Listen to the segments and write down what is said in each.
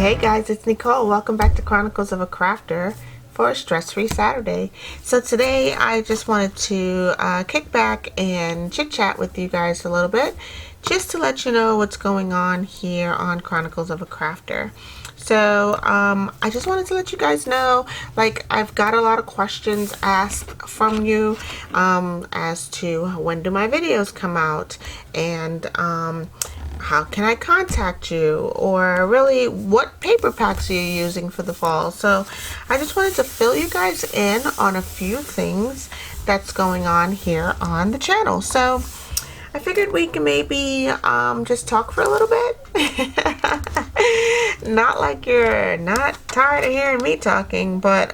Hey guys, it's Nicole. Welcome back to Chronicles of a Crafter for a stress-free Saturday. So today I just wanted to kick back and chit-chat with you guys a little bit, just to let you know what's going on here on Chronicles of a Crafter. So I just wanted to let you guys know, like, I've got a lot of questions asked from you as to when do my videos come out, and how can I contact you, or really what paper packs are you using for the fall. So I just wanted to fill you guys in on a few things that's going on here on the channel. So I figured we can maybe just talk for a little bit. Not like you're not tired of hearing me talking, but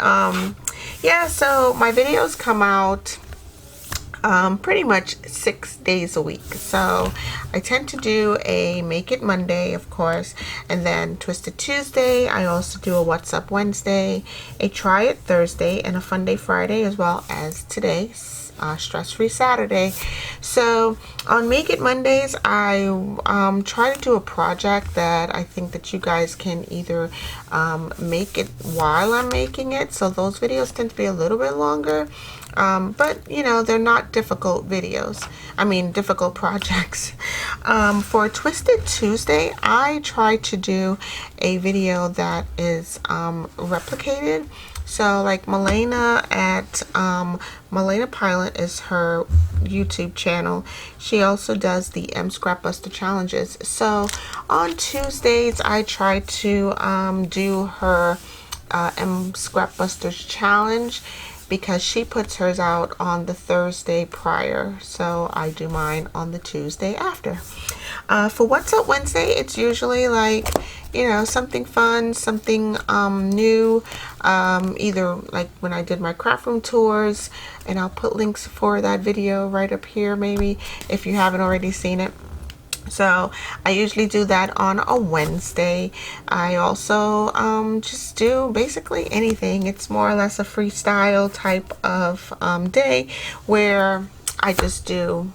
yeah, so my videos come out pretty much 6 days a week. So I tend to do a Make It Monday, of course, and then Twisted Tuesday. I also do a What's Up Wednesday, a Try It Thursday, and a Fun Day Friday, as well as today, Stress-Free Saturday. So on Make It Mondays, I try to do a project that I think that you guys can either make it while I'm making it. So those videos tend to be a little bit longer. But you know, they're not difficult videos. I mean, difficult projects. For Twisted Tuesday, I try to do a video that is replicated. So like Milena at Milena Pilot is her YouTube channel. She also does the Scrapbuster challenges. So on Tuesdays, I try to do her Scrapbusters challenge, because she puts hers out on the Thursday prior, so I do mine on the Tuesday after. For What's Up Wednesday, it's usually like, you know, something fun, something new, either like when I did my craft room tours, and I'll put links for that video right up here maybe if you haven't already seen it. So I usually do that on a Wednesday. I also just do basically anything. It's more or less a freestyle type of day where I just do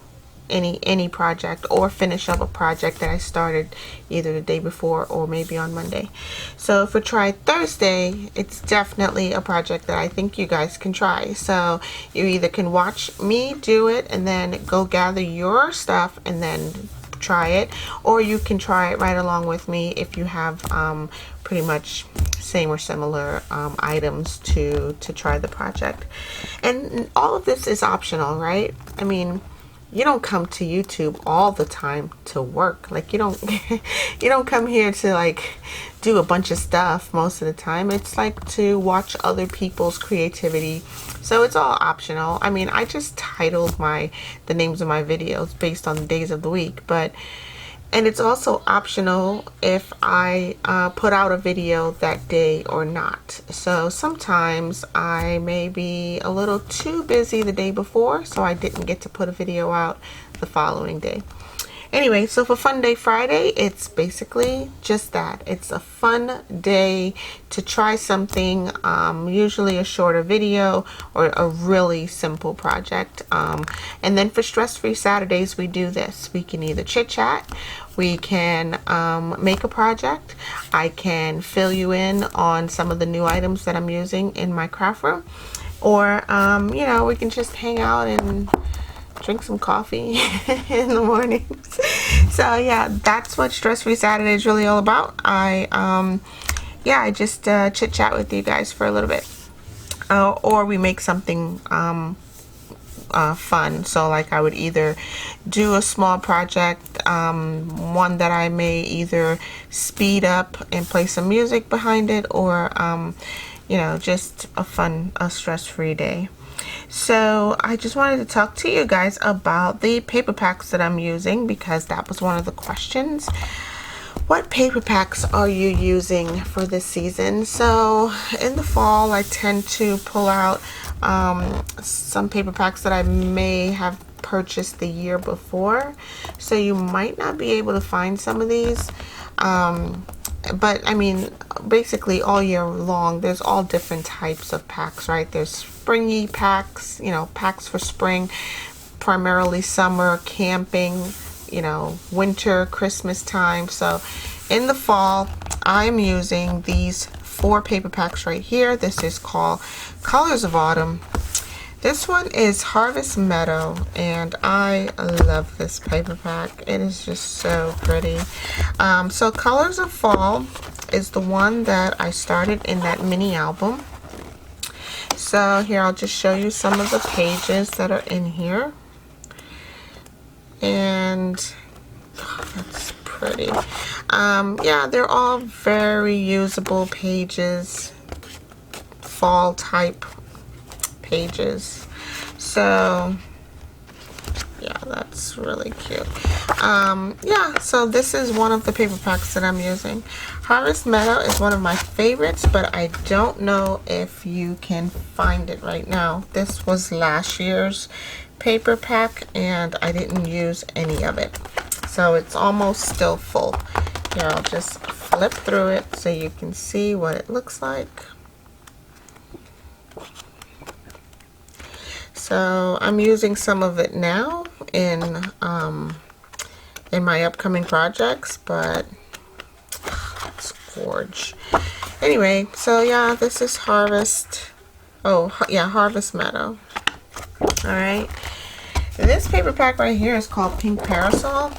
any project or finish up a project that I started either the day before or maybe on Monday. So for Try Thursday, it's definitely a project that I think you guys can try. So you either can watch me do it and then go gather your stuff and then try it, or you can try it right along with me if you have pretty much same or similar items to try the project. And all of this is optional, right? I mean, you don't come to YouTube all the time to work. Like, you don't you don't come here to like do a bunch of stuff most of the time. It's like to watch other people's creativity. So it's all optional. I mean, I just titled the names of my videos based on the days of the week, and it's also optional if I put out a video that day or not. So sometimes I may be a little too busy the day before, so I didn't get to put a video out the following day. Anyway, so for Fun Day Friday, it's basically just that. It's a fun day to try something, usually a shorter video or a really simple project. And then for Stress-Free Saturdays, we do this. We can either chit-chat, we can make a project, I can fill you in on some of the new items that I'm using in my craft room, or, you know, we can just hang out and drink some coffee in the mornings. So yeah, that's what Stress-Free Saturday is really all about. I just chit chat with you guys for a little bit, or we make something fun. So like I would either do a small project, one that I may either speed up and play some music behind it, or you know, just a stress-free day. So I just wanted to talk to you guys about the paper packs that I'm using, because that was one of the questions. What paper packs are you using for this season? So in the fall, I tend to pull out some paper packs that I may have purchased the year before. So you might not be able to find some of these. But I mean, basically all year long, there's all different types of packs, right? There's springy packs, you know, packs for spring, primarily summer, camping, you know, winter, Christmas time. So in the fall, I'm using these 4 paper packs right here. This is called Colors of Autumn. This one is Harvest Meadow, and I love this paper pack. It is just so pretty. So Colors of Fall is the one that I started in that mini album. So here, I'll just show you some of the pages that are in here. And oh, that's pretty. Yeah, they're all very usable pages, fall type pages. So yeah, that's really cute. Yeah, so this is one of the paper packs that I'm using. Harvest Meadow is one of my favorites, but I don't know if you can find it right now. This was last year's paper pack and I didn't use any of it, so it's almost still full. Here, I'll just flip through it so you can see what it looks like. So I'm using some of it now in my upcoming projects, but it's gorge. Anyway, so yeah, this is Harvest. Oh yeah, Harvest Meadow. All right. This paper pack right here is called Pink Parasol.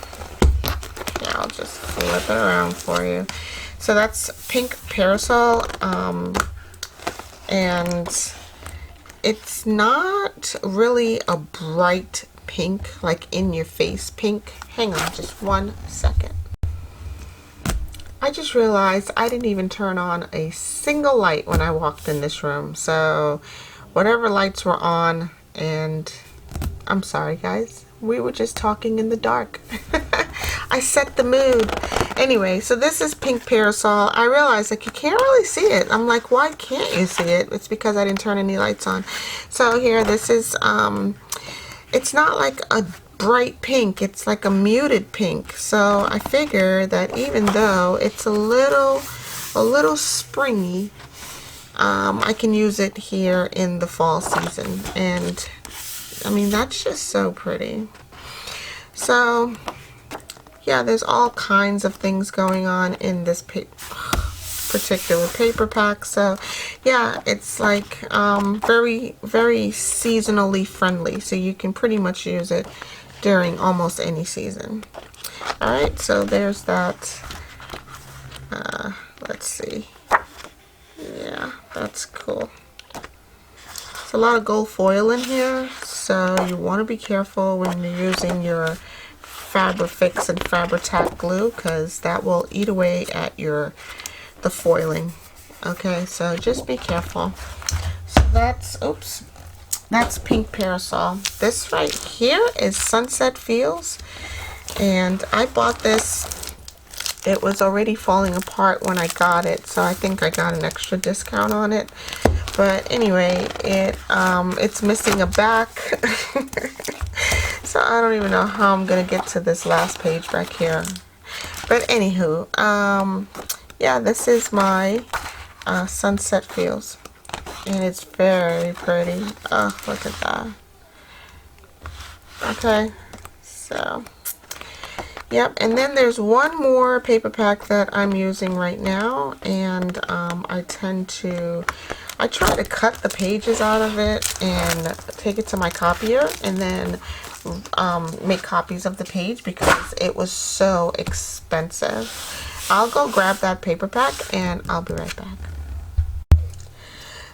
Yeah, I'll just flip it around for you. So that's Pink Parasol, and it's not really a bright pink, like in your face pink. Hang on just 1 second. I just realized I didn't even turn on a single light when I walked in this room. So whatever lights were on, and I'm sorry guys, we were just talking in the dark. I set the mood. Anyway, so this is Pink Parasol. I realized like you can't really see it. I'm like, why can't you see it? It's because I didn't turn any lights on. So here, this is it's not like a bright pink, it's like a muted pink. So I figure that even though it's a little springy, I can use it here in the fall season. And I mean, that's just so pretty. So yeah, there's all kinds of things going on in this particular paper pack. So yeah, it's like very seasonally friendly, so you can pretty much use it during almost any season. All right, so there's that. Let's see. Yeah, that's cool. There's a lot of gold foil in here, so you want to be careful when you're using your Fabrifix and Fabri-Tac glue, because that will eat away at the foiling. Okay, so just be careful. So that's Pink Parasol. This right here is Sunset Feels, and I bought this. It was already falling apart when I got it, so I think I got an extra discount on it. But anyway, it's missing a back. So I don't even know how I'm gonna get to this last page back here. But anywho, yeah, this is my Sunset Feels, and it's very pretty. Oh, look at that. Okay, so yep, and then there's one more paper pack that I'm using right now, and I try to cut the pages out of it and take it to my copier, and then make copies of the page because it was so expensive. I'll go grab that paper pack and I'll be right back.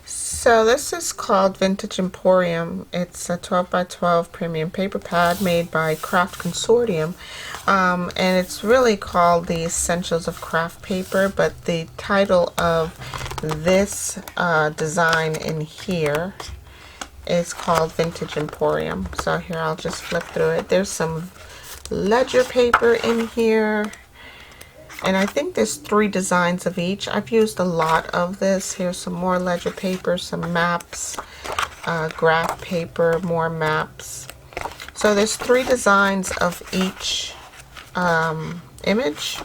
So this is called Vintage Emporium. It's a 12 by 12 premium paper pad made by Craft Consortium, and it's really called the Essentials of Craft Paper, but the title of this design in here is called Vintage Emporium. So here, I'll just flip through it. There's some ledger paper in here, and I think there's 3 designs of each. I've used a lot of this. Here's some more ledger paper, some maps, graph paper, more maps. So there's 3 designs of each image,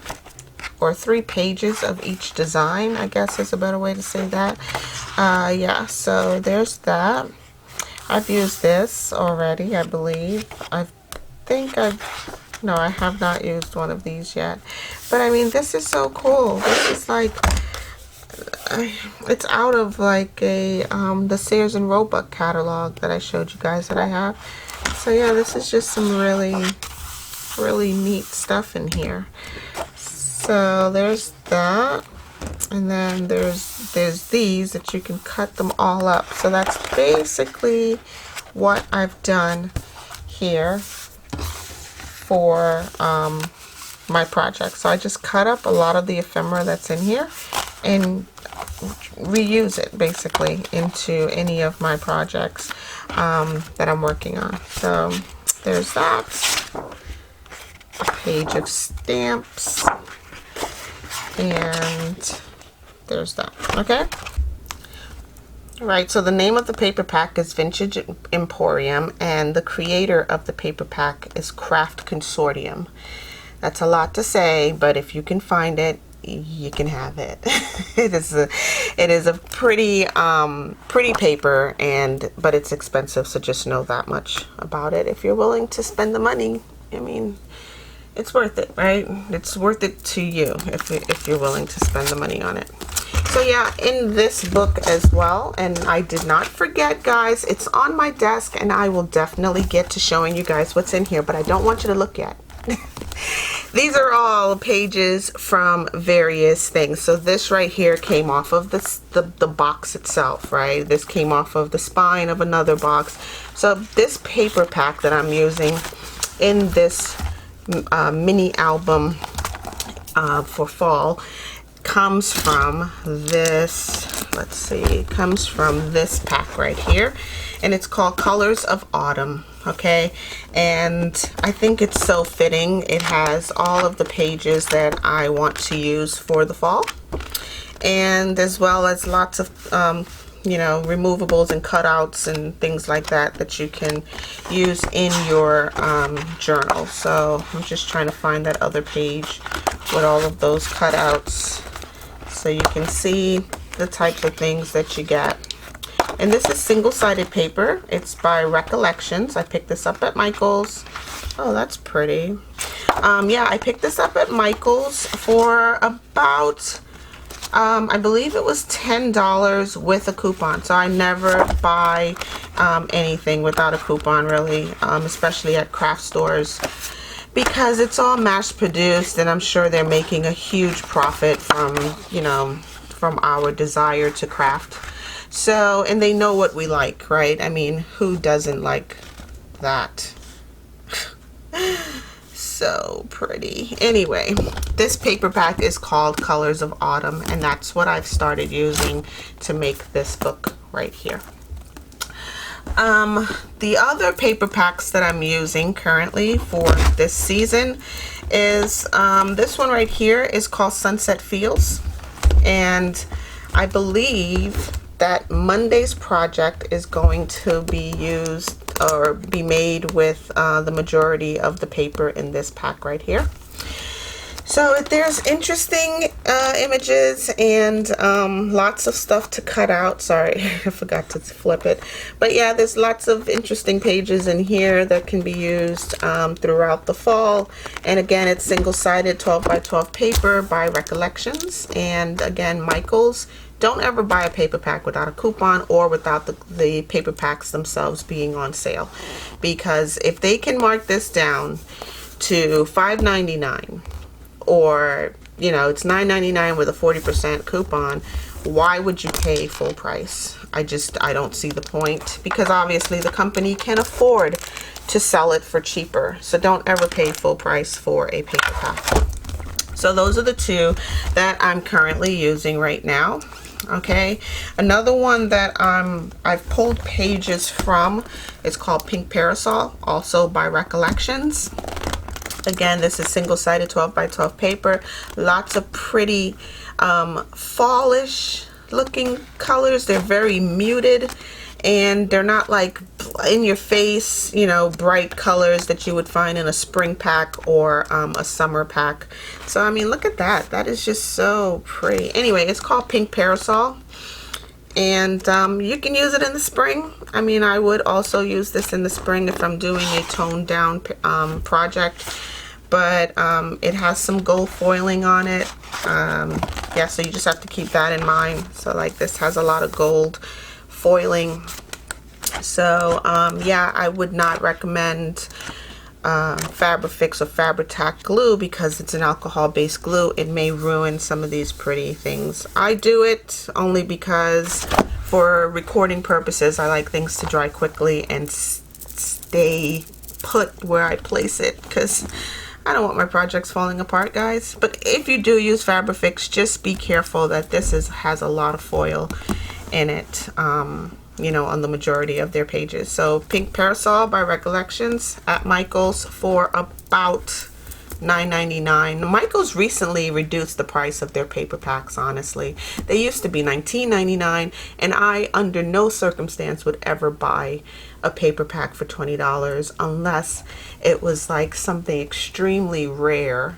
or 3 pages of each design, I guess is a better way to say that. Yeah, so there's that. I've used this already, I believe. I think I've No, I have not used one of these yet. But I mean, this is so cool. This is like, it's out of like a the Sears and Roebuck catalog that I showed you guys that I have. So yeah, this is just some really neat stuff in here. So there's that, and then there's these that you can cut them all up. So that's basically what I've done here for my project. So I just cut up a lot of the ephemera that's in here and reuse it basically into any of my projects that I'm working on. So there's that, a page of stamps, and there's that. Okay. Right, so the name of the paper pack is Vintage Emporium, and the creator of the paper pack is Craft Consortium. That's a lot to say, but if you can find it, you can have it. It is a pretty pretty paper, but it's expensive, so just know that much about it. If you're willing to spend the money, I mean, it's worth it, right? It's worth it to you if you're willing to spend the money on it. So yeah, in this book as well, and I did not forget, guys, it's on my desk, and I will definitely get to showing you guys what's in here, but I don't want you to look yet. These are all pages from various things. So this right here came off of the box itself, right? This came off of the spine of another box. So this paper pack that I'm using in this mini album for fall comes from this, let's see, comes from this pack right here, and it's called Colors of Autumn. Okay, and I think it's so fitting. It has all of the pages that I want to use for the fall, and as well as lots of you know, removables and cutouts and things like that you can use in your journal. So I'm just trying to find that other page with all of those cutouts so you can see the types of things that you get. And this is single-sided paper. It's by Recollections. I picked this up at Michael's. Oh, that's pretty. Yeah, I picked this up at Michael's for about I believe it was $10 with a coupon. So I never buy anything without a coupon, really, especially at craft stores, because it's all mass produced, and I'm sure they're making a huge profit from, you know, from our desire to craft. So, and they know what we like, right? I mean, who doesn't like that? So pretty. Anyway, this paper pack is called Colors of Autumn, and that's what I've started using to make this book right here. The other paper packs that I'm using currently for this season is this one right here is called Sunset Fields, and I believe that Monday's project is going to be used or be made with the majority of the paper in this pack right here. So there's interesting images and lots of stuff to cut out. Sorry, I forgot to flip it. But yeah, there's lots of interesting pages in here that can be used throughout the fall. And again, it's single-sided 12 by 12 paper by Recollections. And again, Michael's. Don't ever buy a paper pack without a coupon or without the paper packs themselves being on sale. Because if they can mark this down to $5.99, or, you know, it's $9.99 with a 40% coupon, why would you pay full price? I don't see the point, because obviously the company can afford to sell it for cheaper. So don't ever pay full price for a paper pack. So those are the two that I'm currently using right now. Okay, another one that I've pulled pages from, it's called Pink Parasol, also by Recollections. Again, this is single-sided 12 by 12 paper. Lots of pretty fallish looking colors. They're very muted, and they're not like in your face, you know, bright colors that you would find in a spring pack or a summer pack. So I mean, look at that. That is just so pretty. Anyway, it's called Pink Parasol, and you can use it in the spring. I mean, I would also use this in the spring if I'm doing a toned down project. but it has some gold foiling on it. Yeah, so you just have to keep that in mind. So like this has a lot of gold foiling. So yeah, I would not recommend Fabrifix or Fabri-Tac glue because it's an alcohol-based glue. It may ruin some of these pretty things. I do it only because for recording purposes, I like things to dry quickly and stay put where I place it, because I don't want my projects falling apart, guys. But if you do use Fabrifix, just be careful that this has a lot of foil in it, you know, on the majority of their pages. So Pink Parasol by Recollections at Michael's for about $9.99. Michael's recently reduced the price of their paper packs, honestly. They used to be $19.99, and I under no circumstance would ever buy a paper pack for $20 unless it was like something extremely rare.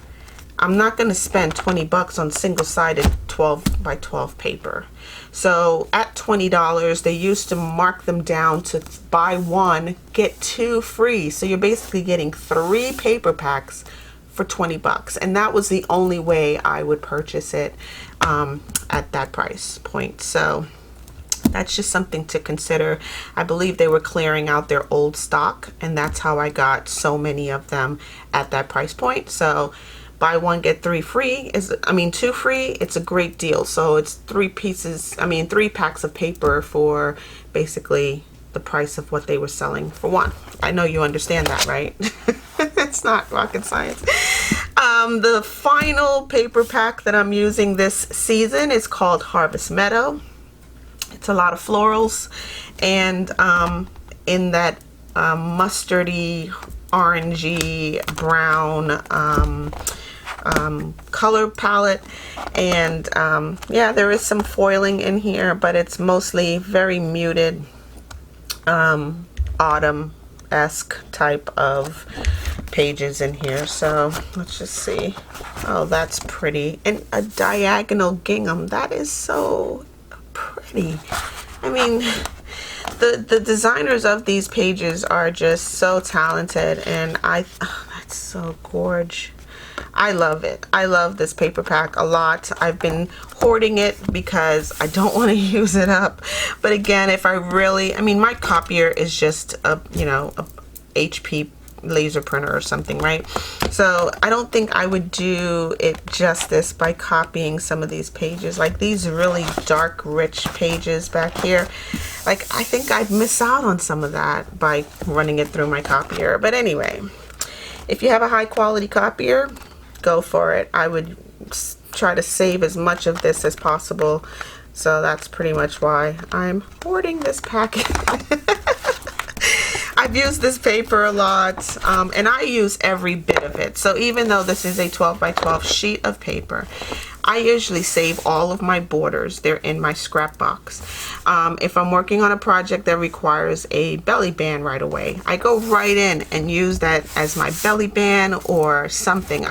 I'm not going to spend 20 bucks on single-sided 12 by 12 paper. So at $20, they used to mark them down to buy one, get two free. So you're basically getting 3 paper packs for 20 bucks. And that was the only way I would purchase it at that price point. So that's just something to consider. I believe they were clearing out their old stock, and that's how I got so many of them at that price point. So buy one get 3 free is, I mean 2 free, it's a great deal. So it's 3 packs of paper for basically the price of what they were selling for one. I know you understand that, right? It's not rocket science. The final paper pack that I'm using this season is called Harvest Meadow. It's a lot of florals, and in that mustardy, orangey, brown color palette. And yeah, there is some foiling in here, but it's mostly very muted autumn-esque type of pages in here. So let's just see. Oh, that's pretty. And a diagonal gingham. That is so pretty. I mean, the designers of these pages are just so talented, and that's so gorgeous. I love it. I love this paper pack a lot. I've been hoarding it because I don't want to use it up. But again, if I really, I mean, my copier is just a, you know, a HP laser printer or something, right? So I don't think I would do it justice by copying some of these pages. Like these really dark, rich pages back here. Like I think I'd miss out on some of that by running it through my copier. But anyway, if you have a high quality copier, go for it. I would try to save as much of this as possible. So that's pretty much why I'm hoarding this packet. I've used this paper a lot, and I use every bit of it. So even though this is a 12 by 12 sheet of paper, I usually save all of my borders. They're in my scrap box. If I'm working on a project that requires a belly band right away, I go right in and use that as my belly band or something.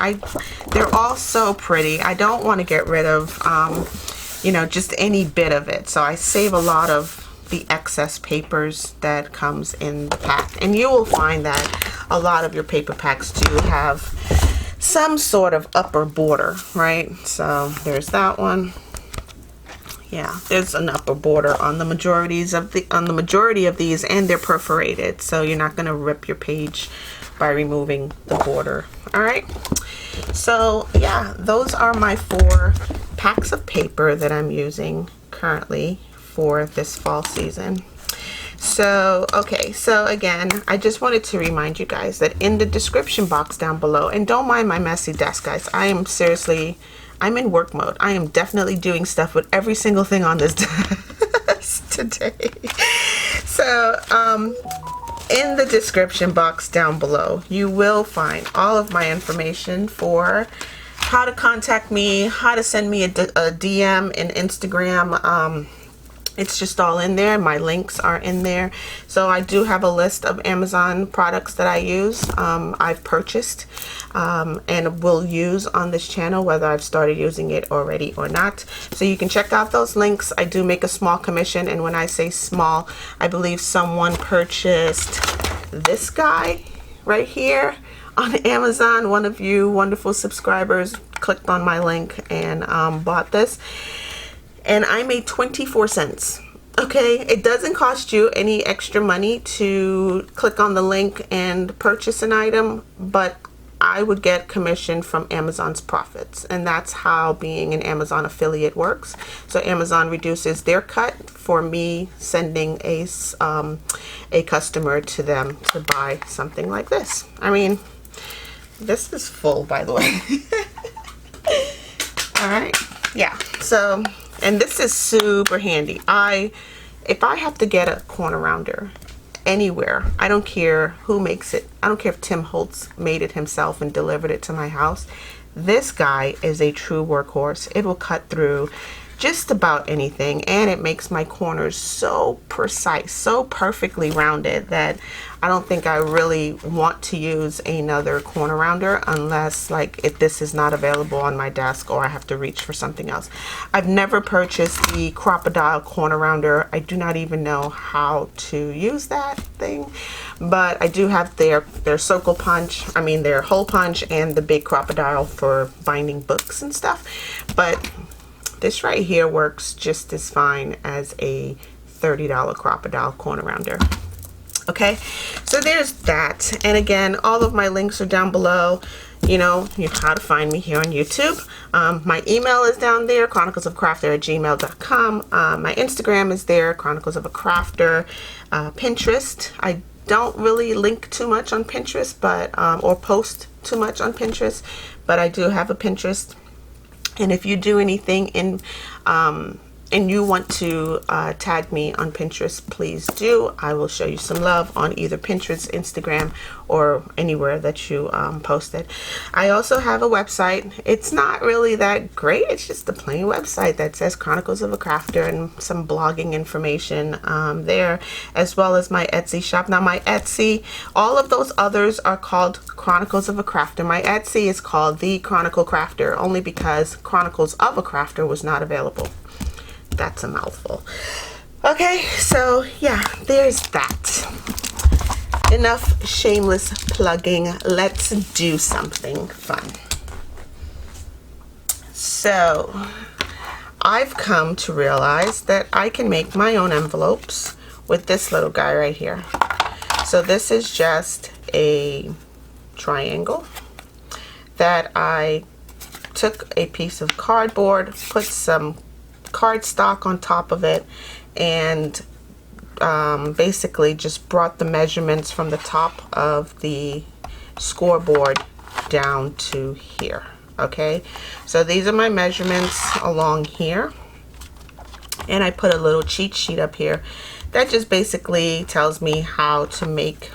They're all so pretty. I don't want to get rid of, you know, just any bit of it. So I save a lot of the excess papers that comes in the pack. And you will find that a lot of your paper packs do have some sort of upper border, right? So there's that one. Yeah, there's an upper border on the majority of these, and they're perforated, so you're not going to rip your page by removing the border. All right, so yeah, those are my 4 packs of paper that I'm using currently for this fall season. So okay, so again, I just wanted to remind you guys that in the description box down below, and don't mind my messy desk, guys, I'm in work mode. I am definitely doing stuff with every single thing on this desk today. So in the description box down below, you will find all of my information for how to contact me, how to send me a DM in Instagram. It's just all in there. My links are in there. So I do have a list of Amazon products that I use, I've purchased, and will use on this channel, whether I've started using it already or not. So you can check out those links. I do make a small commission, and when I say small, I believe someone purchased this guy right here on Amazon. One of you wonderful subscribers clicked on my link and bought this, and I made 24 cents. Okay, it doesn't cost you any extra money to click on the link and purchase an item, but I would get commission from Amazon's profits, and that's how being an Amazon affiliate works. So Amazon reduces their cut for me sending a customer to them to buy something like this. I mean, this is full, by the way. All right, yeah. So, and this is super handy. If I have to get a corner rounder anywhere, I don't care who makes it. I don't care if Tim Holtz made it himself and delivered it to my house. This guy is a true workhorse. It will cut through just about anything, and it makes my corners so precise, so perfectly rounded, that I don't think I really want to use another corner rounder unless, like, if this is not available on my desk or I have to reach for something else. I've never purchased the Crocodile corner rounder. I do not even know how to use that thing, but I do have their circle punch, I mean their hole punch, and the big Crocodile for binding books and stuff. But this right here works just as fine as a $30 Crocodile corner rounder. Okay, so there's that. And again, all of my links are down below. You know how to find me here on YouTube. My email is down there, chroniclesofaCrafter@gmail.com. My Instagram is there, ChroniclesOfACrafter. Pinterest, I don't really link too much on Pinterest, but or post too much on Pinterest, but I do have a Pinterest. And if you do anything and you want to tag me on Pinterest, please do. I will show you some love on either Pinterest, Instagram, or anywhere that you post it. I also have a website. It's not really that great. It's just a plain website that says Chronicles of a Crafter and some blogging information there, as well as my Etsy shop. Now my Etsy, all of those others are called Chronicles of a Crafter. My Etsy is called The Chronicle Crafter, only because Chronicles of a Crafter was not available. That's a mouthful. Okay, so yeah, there's that. Enough shameless plugging. Let's do something fun. So I've come to realize that I can make my own envelopes with this little guy right here. So this is just a triangle that I took a piece of cardboard, put some cardstock on top of it, and basically just brought the measurements from the top of the scoreboard down to here. Okay, so these are my measurements along here, and I put a little cheat sheet up here that just basically tells me how to make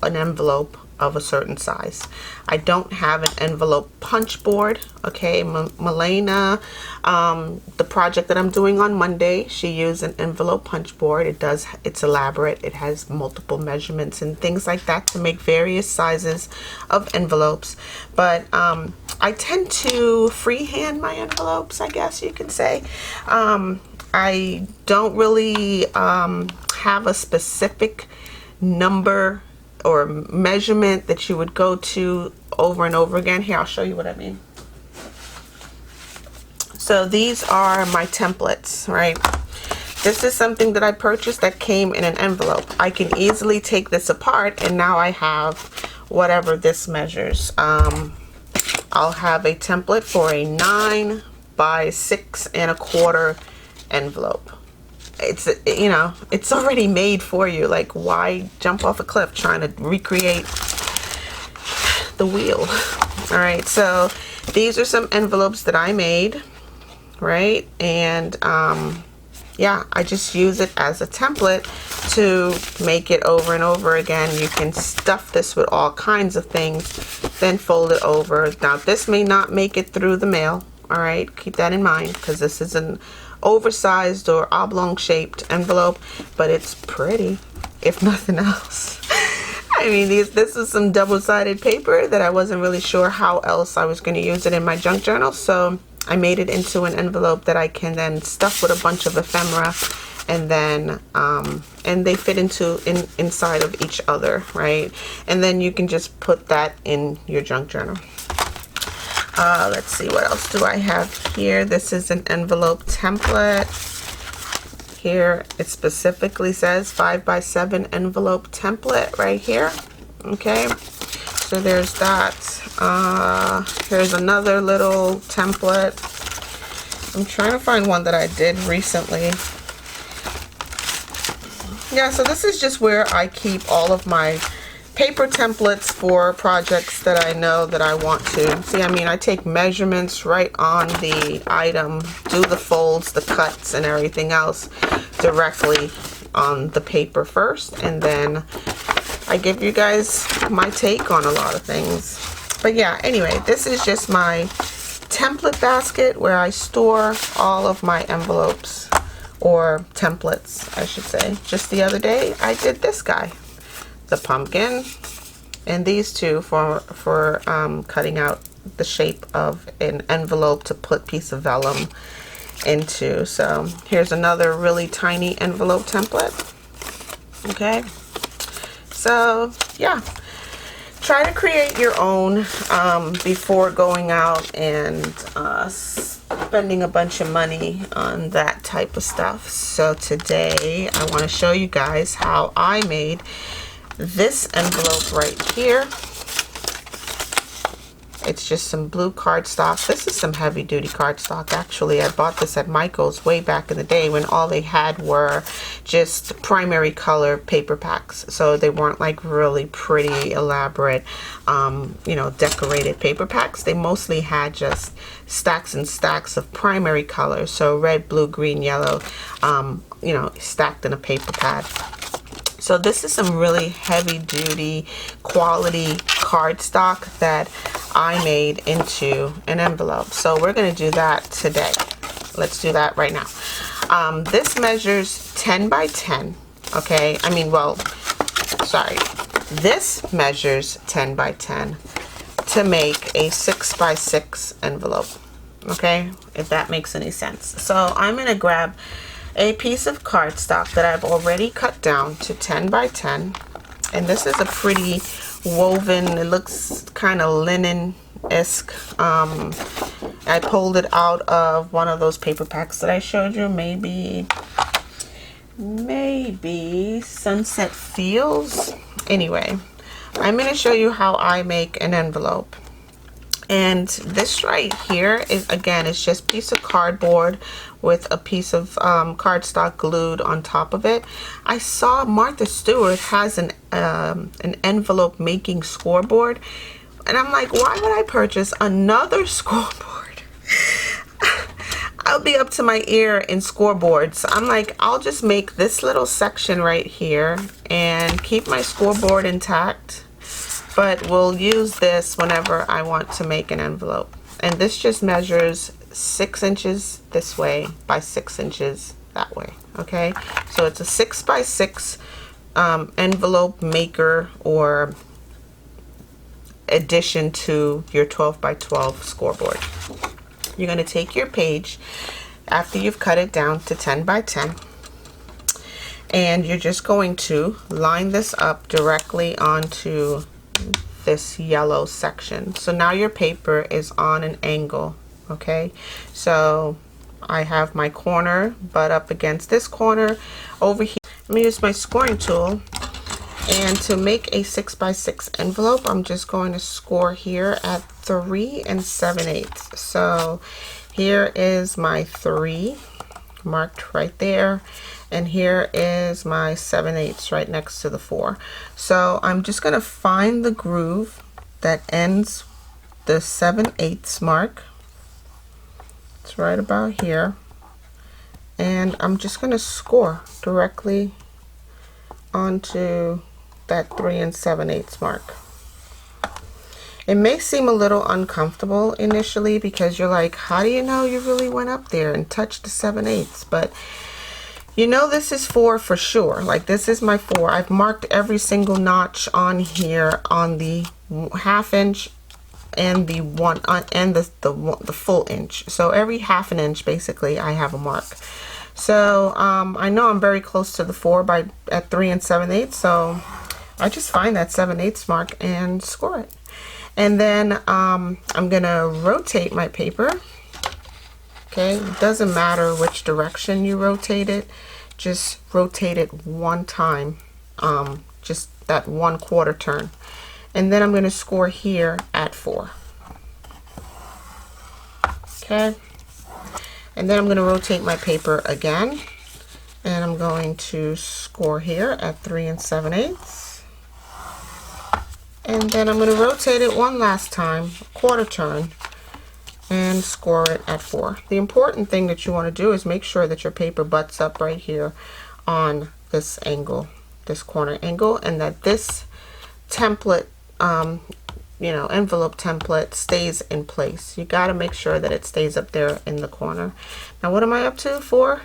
an envelope of a certain size. I don't have an envelope punch board. Okay, Milena, the project that I'm doing on Monday, she used an envelope punch board. It's elaborate. It has multiple measurements and things like that to make various sizes of envelopes. But I tend to freehand my envelopes, I guess you can say. I don't really have a specific number or measurement that you would go to over and over again. Here, I'll show you what I mean. So these are my templates, right? This is something that I purchased that came in an envelope. I can easily take this apart, and now I have whatever this measures. I'll have a template for a 9 by 6 1/4 envelope. It's, you know, it's already made for you. Like, why jump off a cliff trying to recreate the wheel? All right, so these are some envelopes that I made, right? And yeah, I just use it as a template to make it over and over again. You can stuff this with all kinds of things, then fold it over. Now this may not make it through the mail, all right? Keep that in mind, because this is an oversized or oblong shaped envelope, but it's pretty, if nothing else. I mean, this is some double-sided paper that I wasn't really sure how else I was going to use it in my junk journal, so I made it into an envelope that I can then stuff with a bunch of ephemera and then and they fit inside of each other, right? And then you can just put that in your junk journal. Let's see, what else do I have here? This is an envelope template. Here it specifically says 5x7 envelope template right here. Okay, so there's that. Here's another little template. I'm trying to find one that I did recently. Yeah, so this is just where I keep all of my paper templates for projects that I know that I want to. See, I mean, I take measurements right on the item, do the folds, the cuts, and everything else directly on the paper first, and then I give you guys my take on a lot of things. But yeah, anyway, this is just my template basket where I store all of my envelopes, or templates, I should say. Just the other day, I did this guy, the pumpkin, and these two for cutting out the shape of an envelope to put piece of vellum into. So here's another really tiny envelope template. Okay, so yeah, try to create your own before going out and spending a bunch of money on that type of stuff. So today I want to show you guys how I made this envelope right here. It's just some blue cardstock. This is some heavy duty cardstock. Actually, I bought this at Michael's way back in the day when all they had were just primary color paper packs. So they weren't like really pretty, elaborate, you know, decorated paper packs. They mostly had just stacks and stacks of primary colors. So red, blue, green, yellow, you know, stacked in a paper pad. So this is some really heavy duty quality cardstock that I made into an envelope. So we're going to do that today. Let's do that right now. This measures 10 by 10. Okay. I mean, well, sorry. This measures 10 by 10 to make a 6 by 6 envelope. Okay. If that makes any sense. So I'm going to grab a piece of cardstock that I've already cut down to 10 by 10, and this is a pretty woven, it looks kind of linen-esque. I pulled it out of one of those paper packs that I showed you, maybe Sunset Fields. Anyway, I'm going to show you how I make an envelope. And this right here is, again, it's just a piece of cardboard with a piece of cardstock glued on top of it. I saw Martha Stewart has an envelope making scoreboard, and I'm like, why would I purchase another scoreboard? I'll be up to my ear in scoreboards. I'm like, I'll just make this little section right here and keep my scoreboard intact. But we'll use this whenever I want to make an envelope. And this just measures 6 inches this way by 6 inches that way. Okay, so it's a 6 by 6 envelope maker, or addition to your 12 by 12 scoreboard. You're going to take your page after you've cut it down to 10 by 10. And you're just going to line this up directly onto this yellow section. So now your paper is on an angle. Okay, so I have my corner butt up against this corner over here. Let me use my scoring tool, and to make a 6 by 6 envelope, I'm just going to score here at 3 7/8. So here is my 3 marked right there, and here is my 7/8 right next to the 4. So I'm just going to find the groove that ends the 7/8 mark. It's right about here, and I'm just going to score directly onto that 3 7/8 mark. It may seem a little uncomfortable initially because you're like, how do you know you really went up there and touched the 7/8? But you know, this is 4 for sure. Like, this is my 4. I've marked every single notch on here on the 1/2 inch and the the full inch. So every 1/2 inch basically I have a mark. So I know I'm very close to the 4 at 3 7/8, so I just find that 7/8 mark and score it. And then I'm gonna rotate my paper. Okay, it doesn't matter which direction you rotate it, just rotate it one time, just that 1/4 turn. And then I'm going to score here at 4. Okay, and then I'm going to rotate my paper again, and I'm going to score here at 3 7/8. And then I'm going to rotate it one last time, 1/4 turn, and score it at 4. The important thing that you want to do is make sure that your paper butts up right here on this angle, this corner angle, and that this template, you know, envelope template stays in place. You got to make sure that it stays up there in the corner. Now what am I up to? 4?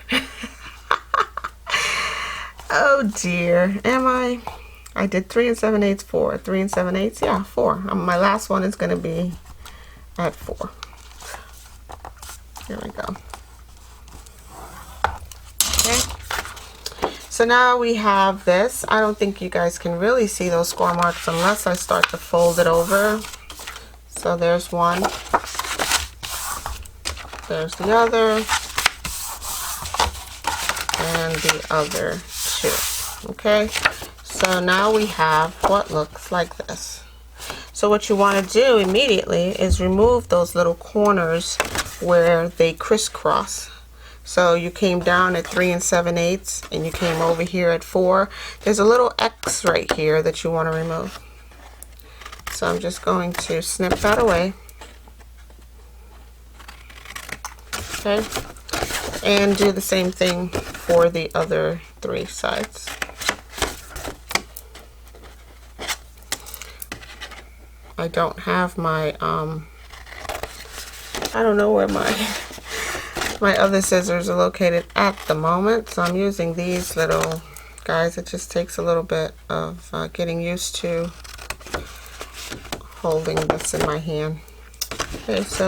Oh dear, am I did 3 7/8, 4, 3 7/8, yeah, 4. My last one is going to be at 4. Here we go. Okay. So now we have this. I don't think you guys can really see those score marks unless I start to fold it over. So there's one. There's the other. And the other 2. Okay. So now we have what looks like this. So what you want to do immediately is remove those little corners where they crisscross. So you came down at 3 7/8 and you came over here at 4. There's a little X right here that you want to remove. So I'm just going to snip that away. Okay. And do the same thing for the other 3 sides. I don't have my I don't know where my other scissors are located at the moment, so I'm using these little guys. It just takes a little bit of getting used to holding this in my hand. Okay, so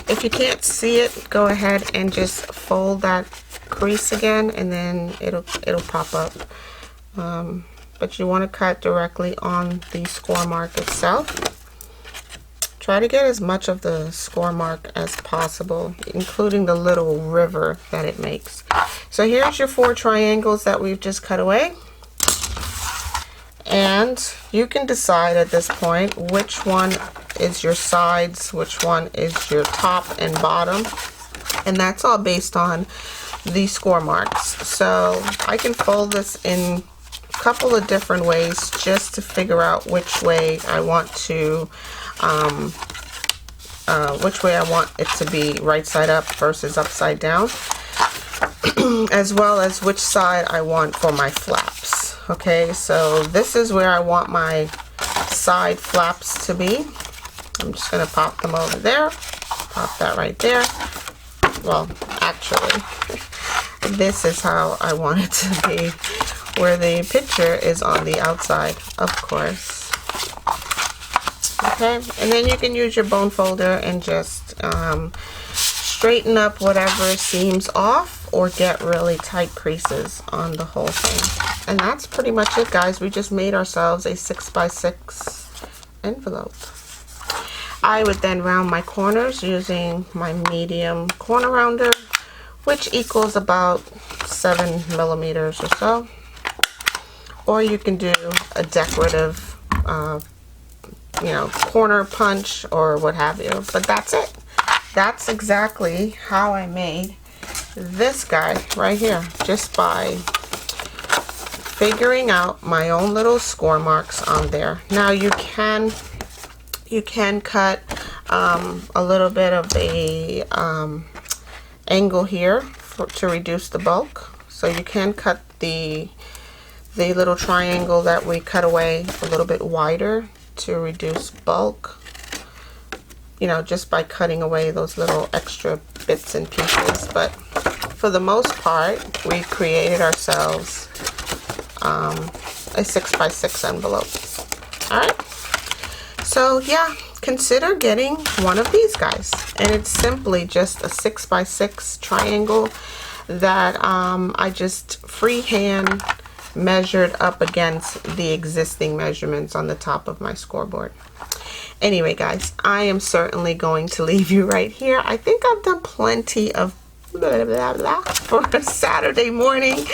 if you can't see it, go ahead and just fold that crease again, and then it'll pop up. But you want to cut directly on the score mark itself. Try to get as much of the score mark as possible, including the little river that it makes. So here's your 4 triangles that we've just cut away. And you can decide at this point which one is your sides, which one is your top and bottom. And that's all based on the score marks. So I can fold this in a couple of different ways just to figure out which way I want to it to be, right side up versus upside down, as well as which side I want for my flaps. Okay, so this is where I want my side flaps to be. I'm just going to pop them over there, pop that right there. Well, actually, this is how I want it to be, where the picture is on the outside, of course. Okay, and then you can use your bone folder and just straighten up whatever seems off, or get really tight creases on the whole thing. And that's pretty much it, guys. We just made ourselves a 6x6 envelope. I would then round my corners using my medium corner rounder, which equals about 7 millimeters or so. Or you can do a decorative you know, corner punch or what have you. But that's it. That's exactly how I made this guy right here, just by figuring out my own little score marks on there. Now you can cut a little bit of the angle here to reduce the bulk. So you can cut the little triangle that we cut away a little bit wider to reduce bulk, you know, just by cutting away those little extra bits and pieces. But for the most part, we created ourselves a 6x6 envelope. Alright, so yeah, consider getting one of these guys, and it's simply just a 6x6 triangle that I just freehand measured up against the existing measurements on the top of my scoreboard. Anyway, guys, I am certainly going to leave you right here. I think I've done plenty of blah, blah, blah for a Saturday morning.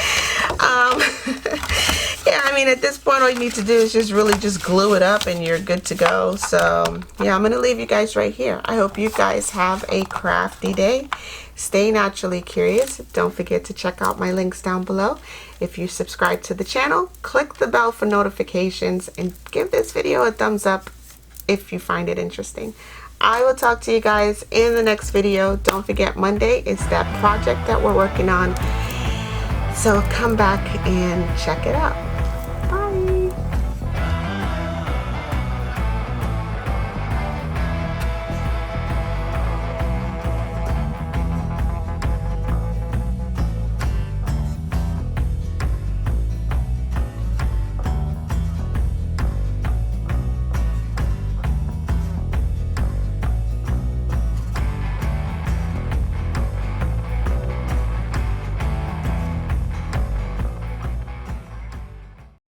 Yeah, I mean, at this point, all you need to do is just really just glue it up and you're good to go. So, yeah, I'm going to leave you guys right here. I hope you guys have a crafty day. Stay naturally curious. Don't forget to check out my links down below. If you subscribe to the channel, click the bell for notifications and give this video a thumbs up if you find it interesting. I will talk to you guys in the next video. Don't forget, Monday is that project that we're working on. So come back and check it out.